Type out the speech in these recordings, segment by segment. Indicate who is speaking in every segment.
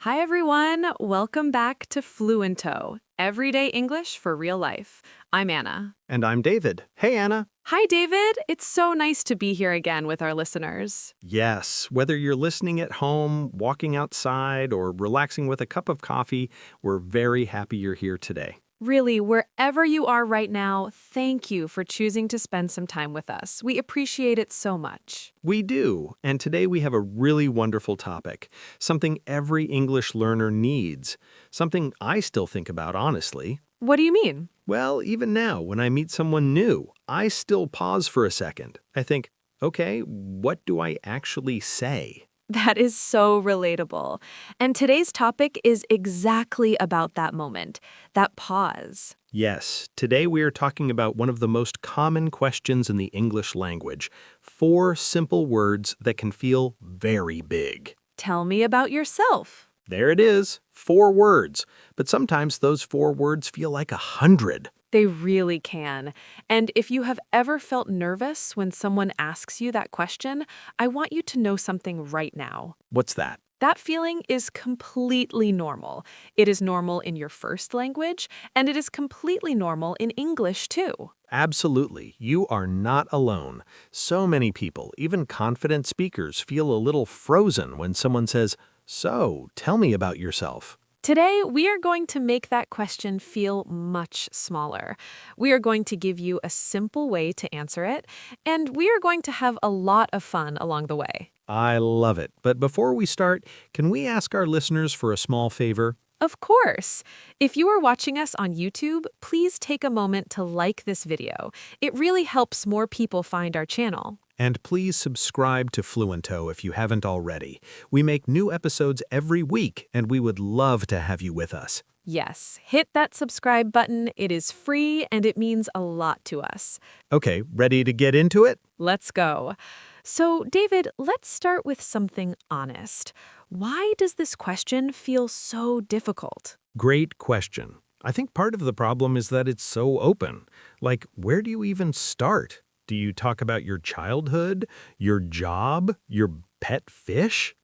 Speaker 1: Hi, everyone. Welcome back to Fluento, Everyday English for Real Life. I'm Anna.
Speaker 2: And I'm David. Hey, Anna.
Speaker 1: Hi, David. It's so nice to be here again with our listeners.
Speaker 2: Yes, whether you're listening at home, walking outside, or relaxing with a cup of coffee, we're very happy you're here today.
Speaker 1: Really, wherever you are right now, thank you for choosing to spend some time with us. We appreciate it so much.
Speaker 2: We do, and today we have a really wonderful topic, something every English learner needs, something I still think about honestly.
Speaker 1: What do you mean?
Speaker 2: Well, even now, when I meet someone new, I still pause for a second. I think, okay, what do I actually say?
Speaker 1: That is so relatable. And today's topic is exactly about that moment, that pause.
Speaker 2: Yes, today we are talking about one of the most common questions in the English language. 4 simple words that can feel very big.
Speaker 1: Tell me about yourself.
Speaker 2: There it is, 4 words. But sometimes those 4 words feel like 100.
Speaker 1: They really can. And if you have ever felt nervous when someone asks you that question, I want you to know something right now.
Speaker 2: What's that?
Speaker 1: That feeling is completely normal. It is normal in your first language, and it is completely normal in English too.
Speaker 2: Absolutely, you are not alone. So many people, even confident speakers, feel a little frozen when someone says, "So, tell me about yourself."
Speaker 1: Today, we are going to make that question feel much smaller. We are going to give you a simple way to answer it, and we are going to have a lot of fun along the way.
Speaker 2: I love it. But before we start, can we ask our listeners for a small favor?
Speaker 1: Of course! If you are watching us on YouTube, please take a moment to like this video. It really helps more people find our channel.
Speaker 2: And please subscribe to Fluento if you haven't already. We make new episodes every week, and we would love to have you with us.
Speaker 1: Yes, hit that subscribe button. It is free and it means a lot to us.
Speaker 2: Okay, ready to get into it?
Speaker 1: Let's go. So, David, let's start with something honest. Why does this question feel so difficult?
Speaker 2: Great question. I think part of the problem is that it's so open. Like, where do you even start? Do you talk about your childhood, your job, your pet fish?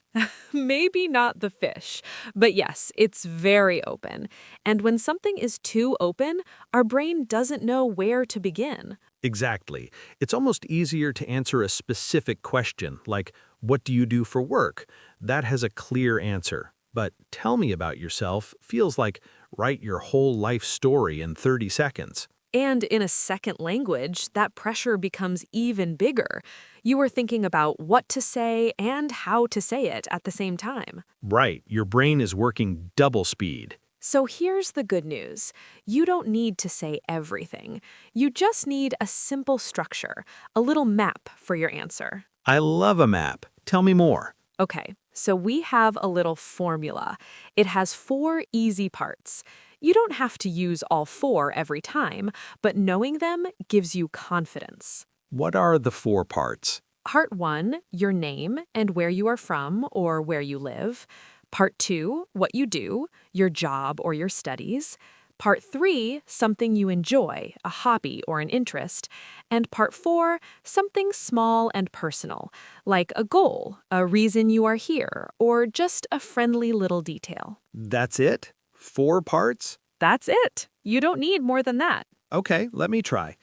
Speaker 1: Maybe not the fish, but yes, it's very open. And when something is too open, our brain doesn't know where to begin.
Speaker 2: Exactly. It's almost easier to answer a specific question, like, what do you do for work? That has a clear answer. But tell me about yourself feels like write your whole life story in 30 seconds.
Speaker 1: And in a second language, that pressure becomes even bigger. You are thinking about what to say and how to say it at the same time.
Speaker 2: Right, your brain is working double speed.
Speaker 1: So here's the good news. You don't need to say everything. You just need a simple structure, a little map for your answer.
Speaker 2: I love a map. Tell me more.
Speaker 1: Okay, so we have a little formula. It has 4 easy parts. You don't have to use all 4 every time, but knowing them gives you confidence.
Speaker 2: What are the 4 parts?
Speaker 1: Part 1, your name and where you are from or where you live. Part 2, what you do, your job or your studies. Part 3, something you enjoy, a hobby or an interest. And Part 4, something small and personal, like a goal, a reason you are here, or just a friendly little detail.
Speaker 2: That's it? 4 parts?
Speaker 1: That's it. You don't need more than that.
Speaker 2: Okay, let me try.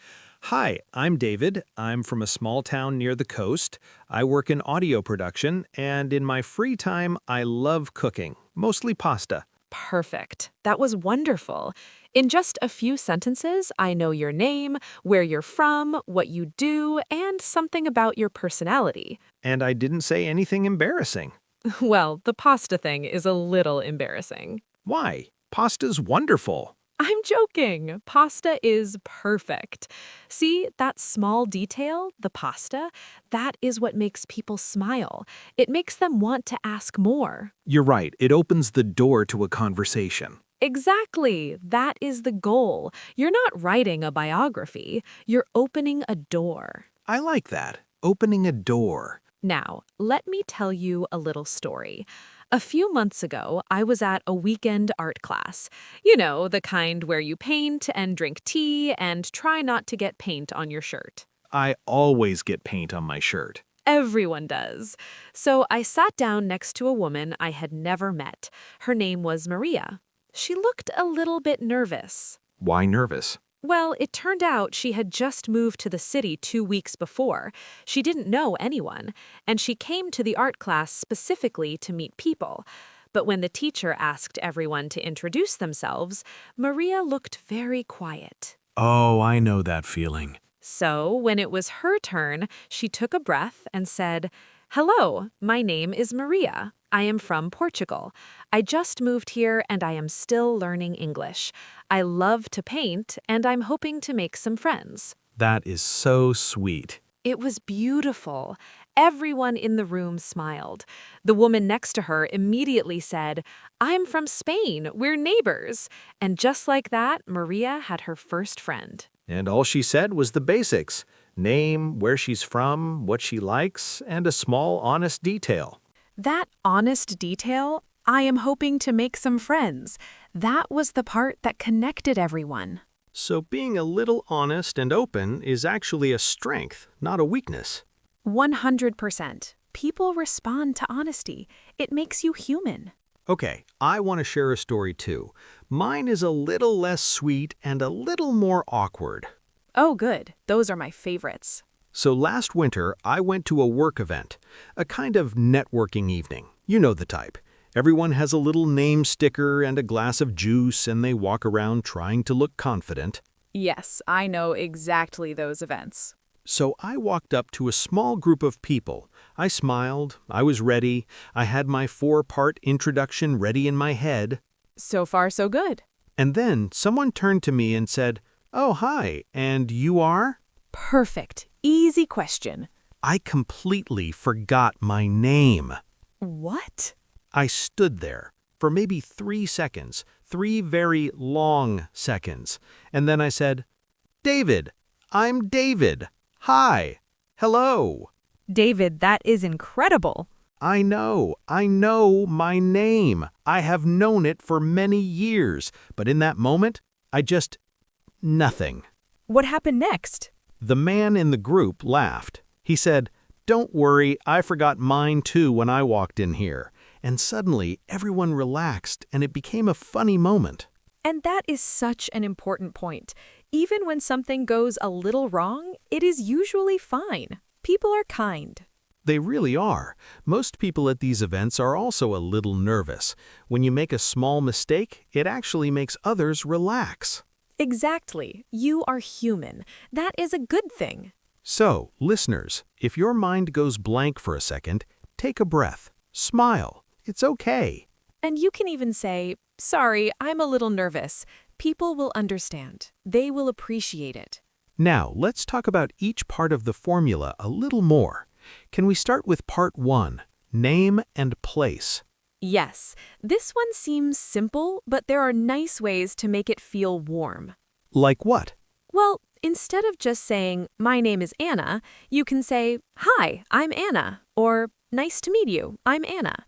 Speaker 2: Hi, I'm David. I'm from a small town near the coast. I work in audio production, and in my free time, I love cooking, mostly pasta.
Speaker 1: Perfect. That was wonderful. In just a few sentences, I know your name, where you're from, what you do, and something about your personality.
Speaker 2: And I didn't say anything embarrassing.
Speaker 1: Well, the pasta thing is a little embarrassing.
Speaker 2: Why? Pasta's wonderful.
Speaker 1: I'm joking. Pasta is perfect. See, that small detail, the pasta, that is what makes people smile. It makes them want to ask more.
Speaker 2: You're right, it opens the door to a conversation.
Speaker 1: Exactly. That is the goal. You're not writing a biography. You're opening a door.
Speaker 2: I like that. Opening a door.
Speaker 1: Now, let me tell you a little story. A few months ago, I was at a weekend art class. You know, the kind where you paint and drink tea and try not to get paint on your shirt.
Speaker 2: I always get paint on my shirt.
Speaker 1: Everyone does. So I sat down next to a woman I had never met. Her name was Maria. She looked a little bit nervous.
Speaker 2: Why nervous?
Speaker 1: Well, it turned out she had just moved to the city 2 weeks before. She didn't know anyone, and she came to the art class specifically to meet people. But when the teacher asked everyone to introduce themselves, Maria looked very quiet.
Speaker 2: Oh, I know that feeling.
Speaker 1: So, when it was her turn, she took a breath and said, "Hello, my name is Maria. I am from Portugal. I just moved here and I am still learning English. I love to paint and I'm hoping to make some friends."
Speaker 2: That is so sweet.
Speaker 1: It was beautiful. Everyone in the room smiled. The woman next to her immediately said, "I'm from Spain. We're neighbors." And just like that, Maria had her first friend.
Speaker 2: And all she said was the basics: name, where she's from, what she likes, and a small, honest detail.
Speaker 1: That honest detail, "I am hoping to make some friends," that was the part that connected everyone.
Speaker 2: So being a little honest and open is actually a strength, not a weakness.
Speaker 1: 100%. People respond to honesty. It makes you human.
Speaker 2: Okay, I want to share a story too. Mine is a little less sweet and a little more awkward.
Speaker 1: Oh, good. Those are my favorites.
Speaker 2: So last winter, I went to a work event, a kind of networking evening. You know the type. Everyone has a little name sticker and a glass of juice, and they walk around trying to look confident.
Speaker 1: Yes, I know exactly those events.
Speaker 2: So I walked up to a small group of people. I smiled, I was ready, I had my 4-part introduction ready in my head.
Speaker 1: So far, so good.
Speaker 2: And then someone turned to me and said, "Oh, hi, and you are?"
Speaker 1: Perfect. Easy question.
Speaker 2: I completely forgot my name.
Speaker 1: What?
Speaker 2: I stood there for maybe 3 seconds, 3 very long seconds, and then I said, "David, I'm David. Hi. Hello."
Speaker 1: David, that is incredible.
Speaker 2: I know my name. I have known it for many years, but in that moment, nothing.
Speaker 1: What happened next?
Speaker 2: The man in the group laughed. He said, "Don't worry, I forgot mine too when I walked in here." And suddenly, everyone relaxed, and it became a funny moment.
Speaker 1: And that is such an important point. Even when something goes a little wrong, it is usually fine. People are kind.
Speaker 2: They really are. Most people at these events are also a little nervous. When you make a small mistake, it actually makes others relax.
Speaker 1: Exactly. You are human. That is a good thing.
Speaker 2: So, listeners, if your mind goes blank for a second, take a breath. Smile. It's okay.
Speaker 1: And you can even say, "Sorry, I'm a little nervous." People will understand. They will appreciate it.
Speaker 2: Now, let's talk about each part of the formula a little more. Can we start with part 1, name and place?
Speaker 1: Yes, this one seems simple, but there are nice ways to make it feel warm.
Speaker 2: Like what?
Speaker 1: Well, instead of just saying, "My name is Anna," you can say, "Hi, I'm Anna," or "Nice to meet you, I'm Anna."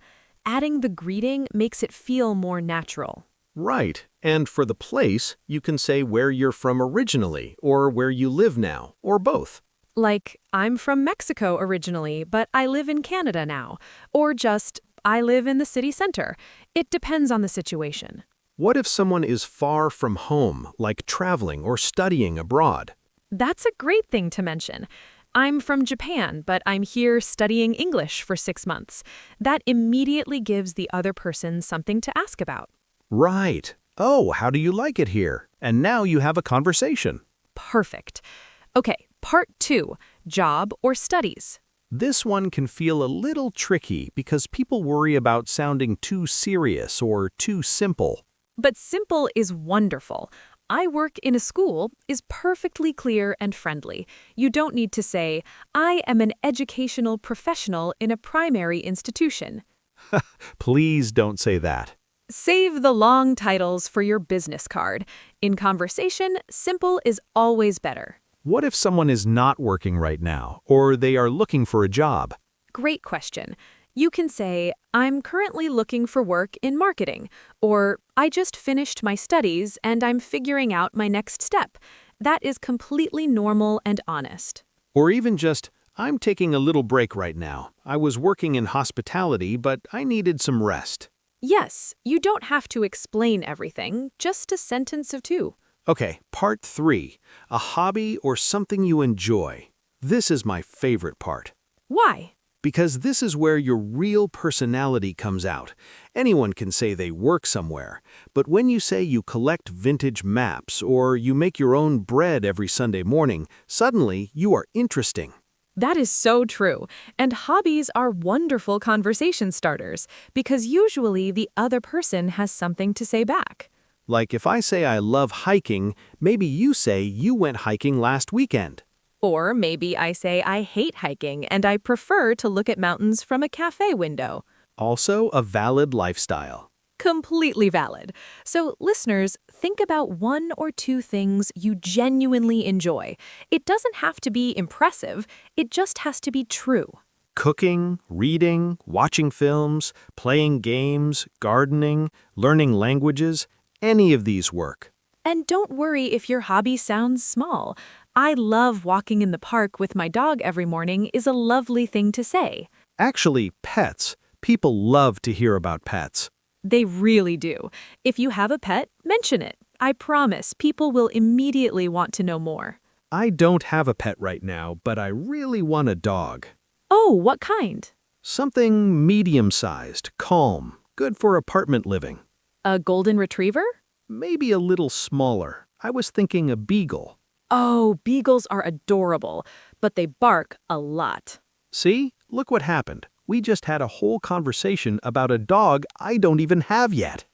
Speaker 1: Adding the greeting makes it feel more natural.
Speaker 2: Right. And for the place, you can say where you're from originally, or where you live now, or both.
Speaker 1: Like, "I'm from Mexico originally, but I live in Canada now." Or just, "I live in the city center." It depends on the situation.
Speaker 2: What if someone is far from home, like traveling or studying abroad?
Speaker 1: That's a great thing to mention. "I'm from Japan, but I'm here studying English for 6 months." That immediately gives the other person something to ask about.
Speaker 2: Right. "Oh, how do you like it here?" And now you have a conversation.
Speaker 1: Perfect. Okay, part 2, job or studies.
Speaker 2: This one can feel a little tricky because people worry about sounding too serious or too simple.
Speaker 1: But simple is wonderful. "I work in a school" is perfectly clear and friendly. You don't need to say, "I am an educational professional in a primary institution."
Speaker 2: Please don't say that.
Speaker 1: Save the long titles for your business card. In conversation, simple is always better.
Speaker 2: What if someone is not working right now, or they are looking for a job?
Speaker 1: Great question. You can say, "I'm currently looking for work in marketing," or "I just finished my studies and I'm figuring out my next step." That is completely normal and honest.
Speaker 2: Or even just, I'm taking a little break right now. I was working in hospitality, but I needed some rest.
Speaker 1: Yes, you don't have to explain everything, just a sentence or two.
Speaker 2: Okay, part 3. A hobby or something you enjoy. This is my favorite part.
Speaker 1: Why?
Speaker 2: Because this is where your real personality comes out. Anyone can say they work somewhere, but when you say you collect vintage maps or you make your own bread every Sunday morning, suddenly you are interesting.
Speaker 1: That is so true. And hobbies are wonderful conversation starters because usually the other person has something to say back.
Speaker 2: Like if I say I love hiking, maybe you say you went hiking last weekend.
Speaker 1: Or maybe I say I hate hiking and I prefer to look at mountains from a cafe window.
Speaker 2: Also a valid lifestyle.
Speaker 1: Completely valid. So, listeners, think about one or two things you genuinely enjoy. It doesn't have to be impressive, it just has to be true.
Speaker 2: Cooking, reading, watching films, playing games, gardening, learning languages, any of these work.
Speaker 1: And don't worry if your hobby sounds small. I love walking in the park with my dog every morning is a lovely thing to say.
Speaker 2: Actually, pets. People love to hear about pets.
Speaker 1: They really do. If you have a pet, mention it. I promise people will immediately want to know more.
Speaker 2: I don't have a pet right now, but I really want a dog.
Speaker 1: Oh, what kind?
Speaker 2: Something medium-sized, calm, good for apartment living.
Speaker 1: A golden retriever?
Speaker 2: Maybe a little smaller. I was thinking a beagle.
Speaker 1: Oh, beagles are adorable, but they bark a lot.
Speaker 2: See? Look what happened. We just had a whole conversation about a dog I don't even have yet.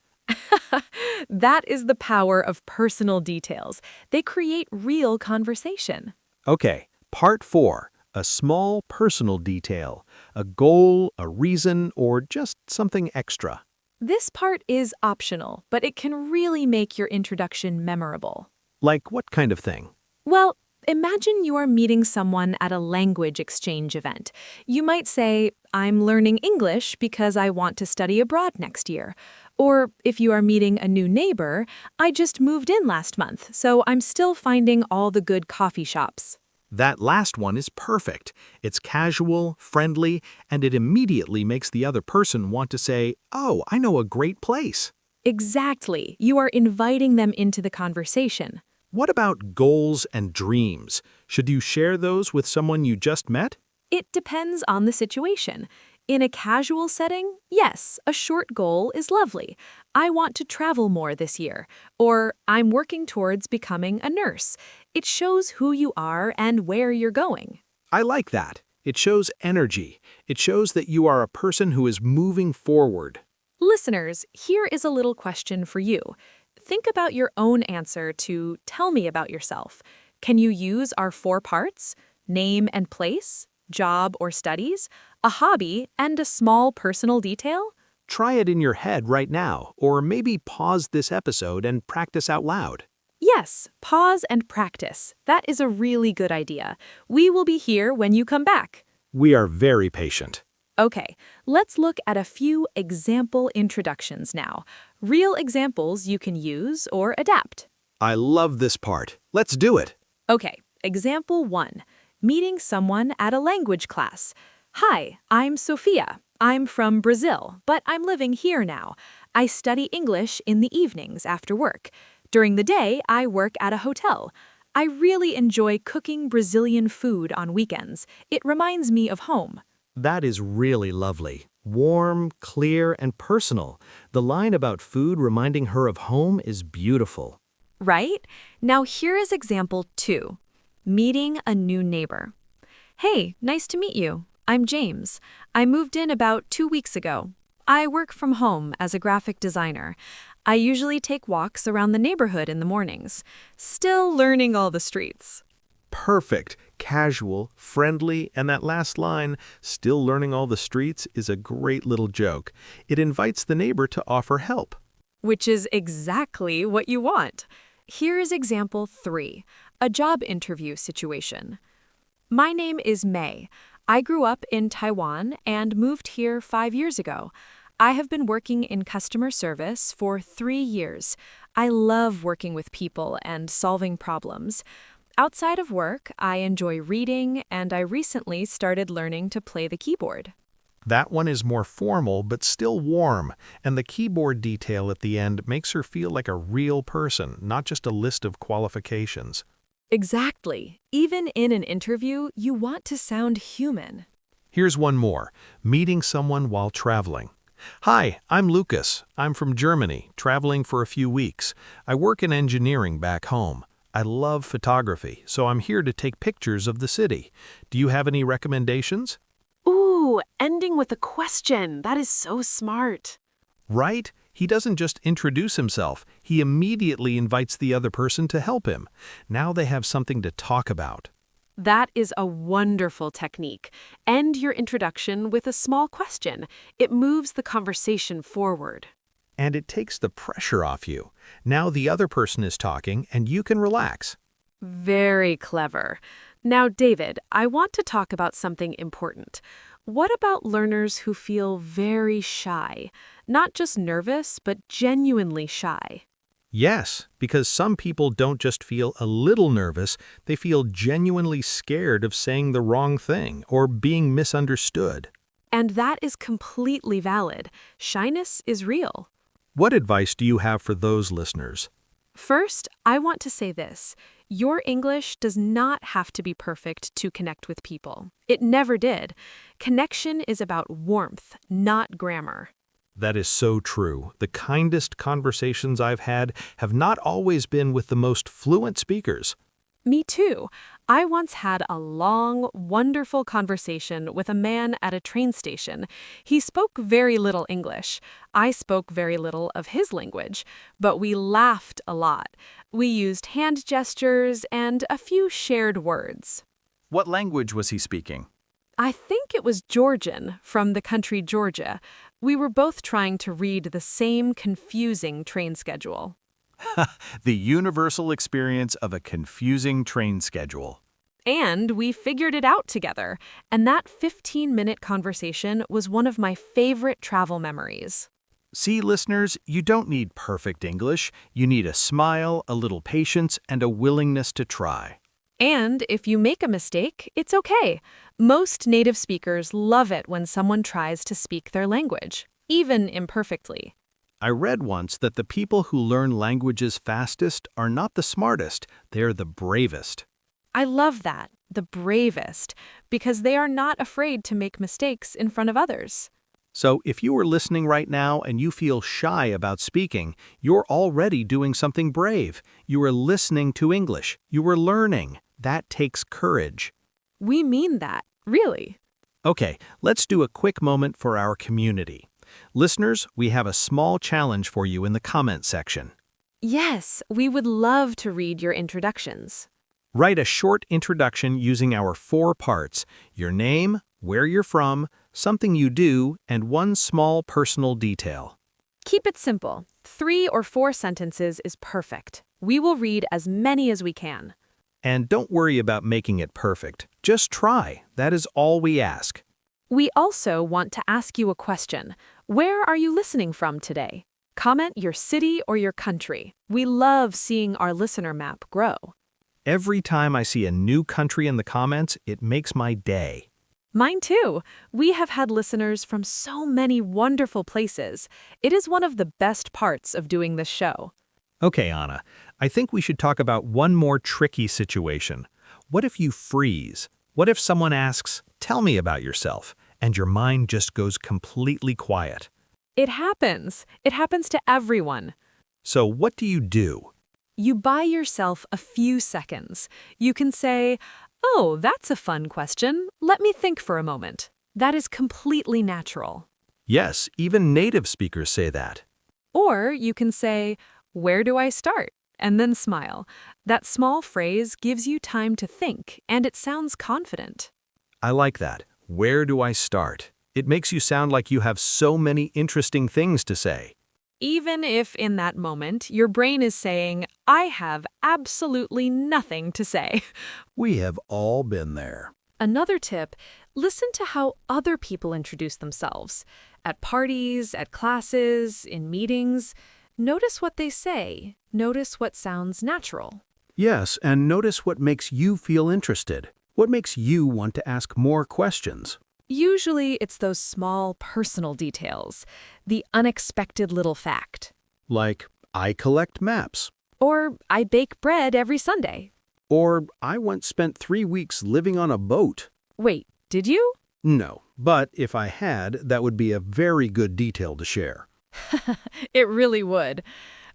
Speaker 1: That is the power of personal details. They create real conversation.
Speaker 2: Okay, part 4. A small personal detail. A goal, a reason, or just something extra.
Speaker 1: This part is optional, but it can really make your introduction memorable.
Speaker 2: Like what kind of thing?
Speaker 1: Well, imagine you are meeting someone at a language exchange event. You might say, I'm learning English because I want to study abroad next year. Or if you are meeting a new neighbor, I just moved in last month, so I'm still finding all the good coffee shops.
Speaker 2: That last one is perfect. It's casual, friendly, and it immediately makes the other person want to say, oh, I know a great place.
Speaker 1: Exactly. You are inviting them into the conversation.
Speaker 2: What about goals and dreams? Should you share those with someone you just met?
Speaker 1: It depends on the situation. In a casual setting, yes, a short goal is lovely. I want to travel more this year. Or I'm working towards becoming a nurse. It shows who you are and where you're going.
Speaker 2: I like that. It shows energy. It shows that you are a person who is moving forward.
Speaker 1: Listeners, here is a little question for you. Think about your own answer to tell me about yourself. Can you use our 4 parts? Name and place, job or studies, a hobby, and a small personal detail?
Speaker 2: Try it in your head right now, or maybe pause this episode and practice out loud.
Speaker 1: Yes, pause and practice. That is a really good idea. We will be here when you come back.
Speaker 2: We are very patient.
Speaker 1: Okay, let's look at a few example introductions now. Real examples you can use or adapt.
Speaker 2: I love this part. Let's do it.
Speaker 1: Okay, example 1. Meeting someone at a language class. Hi, I'm Sophia. I'm from Brazil, but I'm living here now. I study English in the evenings after work. During the day, I work at a hotel. I really enjoy cooking Brazilian food on weekends. It reminds me of home.
Speaker 2: That is really lovely. Warm, clear, and personal. The line about food reminding her of home is beautiful.
Speaker 1: Right? Now here is example 2. Meeting a new neighbor. Hey, nice to meet you. I'm James. I moved in about 2 weeks ago. I work from home as a graphic designer. I usually take walks around the neighborhood in the mornings. Still learning all the streets.
Speaker 2: Perfect, casual, friendly, and that last line, still learning all the streets, is a great little joke. It invites the neighbor to offer help.
Speaker 1: Which is exactly what you want. Here is example 3, a job interview situation. My name is May. I grew up in Taiwan and moved here 5 years ago. I have been working in customer service for 3 years. I love working with people and solving problems. Outside of work, I enjoy reading, and I recently started learning to play the keyboard.
Speaker 2: That one is more formal but still warm, and the keyboard detail at the end makes her feel like a real person, not just a list of qualifications.
Speaker 1: Exactly. Even in an interview, you want to sound human.
Speaker 2: Here's one more, meeting someone while traveling. Hi, I'm Lucas. I'm from Germany, traveling for a few weeks. I work in engineering back home. I love photography, so I'm here to take pictures of the city. Do you have any recommendations?
Speaker 1: Ooh, ending with a question. That is so smart.
Speaker 2: Right? He doesn't just introduce himself, he immediately invites the other person to help him. Now they have something to talk about.
Speaker 1: That is a wonderful technique. End your introduction with a small question. It moves the conversation forward.
Speaker 2: And it takes the pressure off you. Now the other person is talking and you can relax.
Speaker 1: Very clever. Now, David, I want to talk about something important. What about learners who feel very shy? Not just nervous, but genuinely shy.
Speaker 2: Yes, because some people don't just feel a little nervous, they feel genuinely scared of saying the wrong thing or being misunderstood.
Speaker 1: And that is completely valid. Shyness is real.
Speaker 2: What advice do you have for those listeners?
Speaker 1: First, I want to say this. Your English does not have to be perfect to connect with people. It never did. Connection is about warmth, not grammar.
Speaker 2: That is so true. The kindest conversations I've had have not always been with the most fluent speakers.
Speaker 1: Me too. I once had a long, wonderful conversation with a man at a train station. He spoke very little English. I spoke very little of his language, but we laughed a lot. We used hand gestures and a few shared words.
Speaker 2: What language was he speaking?
Speaker 1: I think it was Georgian, from the country Georgia. We were both trying to read the same confusing train schedule.
Speaker 2: The universal experience of a confusing train schedule.
Speaker 1: And we figured it out together. And that 15-minute conversation was one of my favorite travel memories.
Speaker 2: See, listeners, you don't need perfect English. You need a smile, a little patience, and a willingness to try.
Speaker 1: And if you make a mistake, it's okay. Most native speakers love it when someone tries to speak their language, even imperfectly.
Speaker 2: I read once that the people who learn languages fastest are not the smartest, they're the bravest.
Speaker 1: I love that, the bravest, because they are not afraid to make mistakes in front of others.
Speaker 2: So if you are listening right now and you feel shy about speaking, you're already doing something brave. You are listening to English. You are learning. That takes courage.
Speaker 1: We mean that, really.
Speaker 2: Okay, let's do a quick moment for our community. Listeners, we have a small challenge for you in the comment section.
Speaker 1: Yes, we would love to read your introductions.
Speaker 2: Write a short introduction using our 4 parts: your name, where you're from, something you do, and one small personal detail.
Speaker 1: Keep it simple. 3 or 4 sentences is perfect. We will read as many as we can.
Speaker 2: And don't worry about making it perfect. Just try. That is all we ask.
Speaker 1: We also want to ask you a question. Where are you listening from today? Comment your city or your country. We love seeing our listener map grow.
Speaker 2: Every time I see a new country in the comments, it makes my day.
Speaker 1: Mine too. We have had listeners from so many wonderful places. It is one of the best parts of doing this show.
Speaker 2: Okay, Anna, I think we should talk about one more tricky situation. What if you freeze? What if someone asks, "Tell me about yourself," and your mind just goes completely quiet?
Speaker 1: It happens. It happens to everyone.
Speaker 2: So what do you do?
Speaker 1: You buy yourself a few seconds. You can say, "Oh, that's a fun question. Let me think for a moment." That is completely natural.
Speaker 2: Yes, even native speakers say that.
Speaker 1: Or you can say, "Where do I start?" and then smile. That small phrase gives you time to think, and it sounds confident.
Speaker 2: I like that. Where do I start? It makes you sound like you have so many interesting things to say.
Speaker 1: Even if in that moment your brain is saying, "I have absolutely nothing to say."
Speaker 2: We have all been there.
Speaker 1: Another tip, listen to how other people introduce themselves. At parties, at classes, in meetings. Notice what they say. Notice what sounds natural.
Speaker 3: Yes, and notice what makes you feel interested. What makes you want to ask more questions?
Speaker 1: Usually, it's those small personal details, the unexpected little fact.
Speaker 3: Like, I collect maps.
Speaker 1: Or, I bake bread every Sunday.
Speaker 3: Or, I once spent 3 weeks living on a boat.
Speaker 1: Wait, did you?
Speaker 3: No, but if I had, that would be a very good detail to share.
Speaker 1: It really would.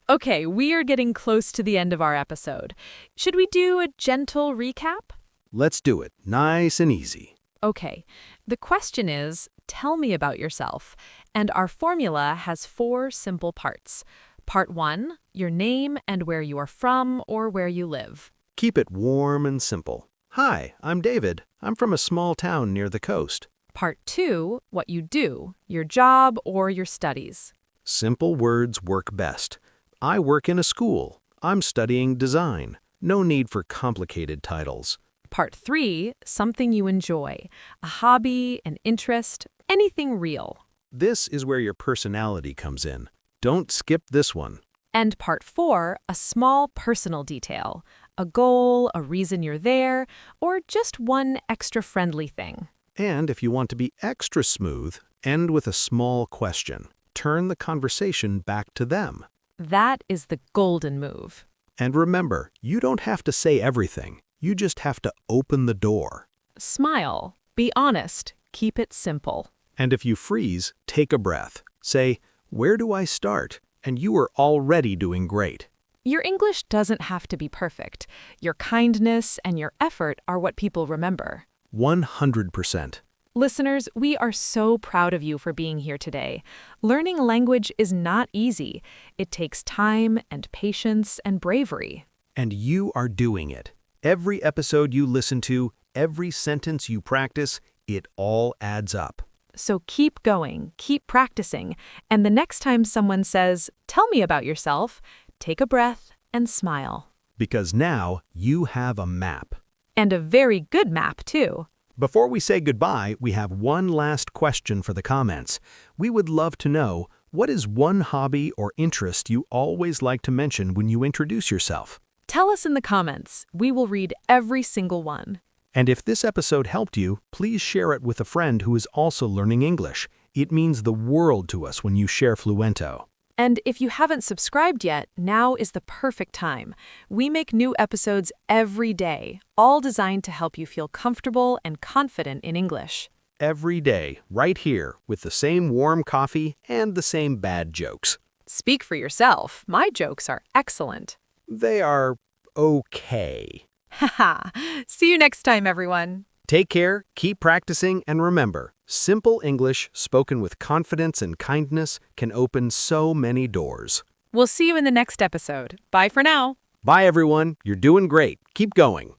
Speaker 1: Okay, we are getting close to the end of our episode. Should we do a gentle recap?
Speaker 3: Let's do it, nice and easy.
Speaker 1: Okay, the question is, tell me about yourself. And our formula has 4 simple parts. Part 1, your name and where you are from or where you live.
Speaker 2: Keep it warm and simple. Hi, I'm David. I'm from a small town near the coast.
Speaker 1: Part 2, what you do, your job or your studies.
Speaker 2: Simple words work best. I work in a school. I'm studying design. No need for complicated titles.
Speaker 1: Part 3, something you enjoy, a hobby, an interest, anything real.
Speaker 2: This is where your personality comes in. Don't skip this one.
Speaker 1: And Part 4, a small personal detail, a goal, a reason you're there, or just one extra friendly thing.
Speaker 2: And if you want to be extra smooth, end with a small question. Turn the conversation back to them.
Speaker 1: That is the golden move.
Speaker 2: And remember, you don't have to say everything. You just have to open the door.
Speaker 1: Smile, be honest, keep it simple.
Speaker 2: And if you freeze, take a breath. Say, "Where do I start?" And you are already doing great.
Speaker 1: Your English doesn't have to be perfect. Your kindness and your effort are what people remember.
Speaker 2: 100%.
Speaker 1: Listeners, we are so proud of you for being here today. Learning language is not easy. It takes time and patience and bravery.
Speaker 2: And you are doing it. Every episode you listen to, every sentence you practice, it all adds up.
Speaker 1: So keep going, keep practicing, and the next time someone says, "Tell me about yourself," take a breath and smile.
Speaker 2: Because now you have a map.
Speaker 1: And a very good map, too.
Speaker 2: Before we say goodbye, we have one last question for the comments. We would love to know, what is one hobby or interest you always like to mention when you introduce yourself?
Speaker 1: Tell us in the comments. We will read every single one.
Speaker 2: And if this episode helped you, please share it with a friend who is also learning English. It means the world to us when you share Fluento.
Speaker 1: And if you haven't subscribed yet, now is the perfect time. We make new episodes every day, all designed to help you feel comfortable and confident in English.
Speaker 2: Every day, right here, with the same warm coffee and the same bad jokes.
Speaker 1: Speak for yourself. My jokes are excellent.
Speaker 2: They are okay.
Speaker 1: Haha. See you next time, everyone.
Speaker 2: Take care, keep practicing, and remember, simple English spoken with confidence and kindness can open so many doors.
Speaker 1: We'll see you in the next episode. Bye for now.
Speaker 2: Bye, everyone. You're doing great. Keep going.